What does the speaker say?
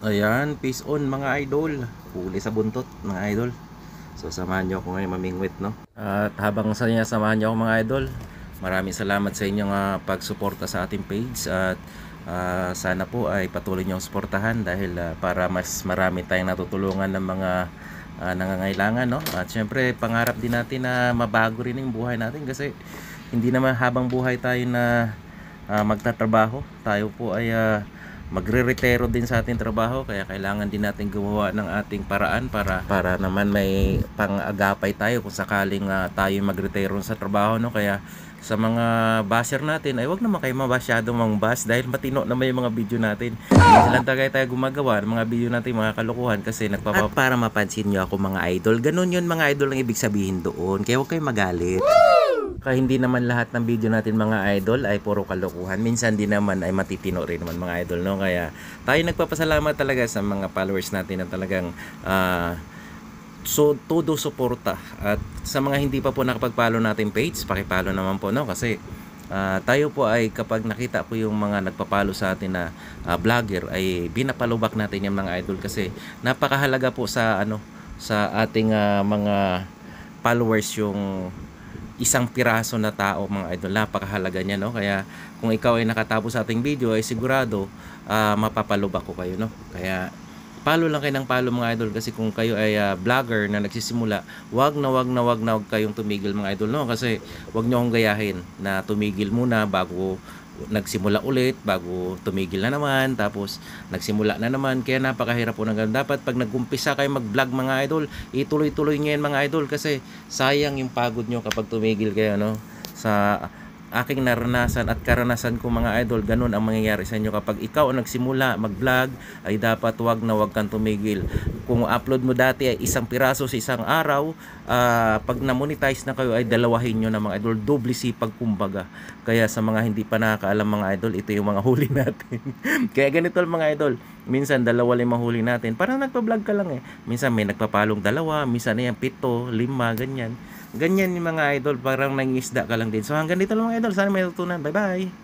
Ayan, peace on mga idol. Huli sa buntot mga idol. So samahan nyo ako ngayon mamingwit, no? At habang sa inyo samahan nyo ako mga idol, maraming salamat sa inyong pagsuporta sa ating page. At sana po ay patuloy nyo suportahan dahil para mas marami tayong natutulungan ng mga nangangailangan, no? At syempre pangarap din natin na mabago rin yung buhay natin kasi hindi naman habang buhay tayo na magtatrabaho. Tayo po ay magre-retiro din sa ating trabaho, kaya kailangan din natin gumawa ng ating paraan para naman may pang-agapay tayo kung sakaling tayo magretiro sa trabaho, no? Kaya sa mga basher natin ay wag naman kayo masyadong mang-bash dahil matino naman yung mga video natin. Hindi lang tayo gumagawa ng mga video natin, mga kalokohan kasi at para mapansin nyo ako mga idol, ganun yun mga idol ang ibig sabihin doon, kaya huwag kayong magalit. Kaya hindi naman lahat ng video natin mga idol ay puro kalokohan. Minsan din naman ay matitino rin naman mga idol, no? Kaya tayo nagpapasalamat talaga sa mga followers natin na talagang todo suporta. At sa mga hindi pa po nakapag-follow natin page, paki-follow naman po, no? Kasi tayo po ay kapag nakita po yung mga nagpapalo sa atin na vlogger ay binapalubak natin yung mga idol kasi napakahalaga po sa sa ating mga followers yung isang piraso na tao mga idol. Napakahalaga niya, no? Kaya kung ikaw ay nakatapos sa ating video ay sigurado mapapalubak ko kayo, no? Kaya follow lang kayo ng follow mga idol kasi kung kayo ay vlogger na nagsisimula, wag na kayong tumigil mga idol, no? Kasi wag niyo akong gayahin na tumigil muna bago nagsimula ulit, bago tumigil na naman, tapos nagsimula na naman. Kaya napakahirap po ng ganun. Dapat pag nag-umpisa kayo mag-vlog mga idol, ituloy-tuloy nyo yan mga idol kasi sayang yung pagod nyo kapag tumigil kayo, no? Sa aking naranasan at karanasan ko mga idol, ganun ang mangyayari sa inyo kapag ikaw ang nagsimula mag-vlog ay dapat wag kang tumigil. Kung upload mo dati ay isang piraso sa isang araw, pag na-monetize na kayo ay dalawahin nyo na mga idol, doble sipag kumbaga. Kaya sa mga hindi pa nakakaalam mga idol, ito yung mga huli natin. Kaya ganito mga idol, minsan dalawa lang mahuli natin, parang nagpa-vlog ka lang minsan may nagpapalong dalawa, minsan na yan 7, 5, ganyan yung mga idol, parang nangingisda ka lang din. So hanggang dito lang mga idol, sana may natutunan. Bye bye.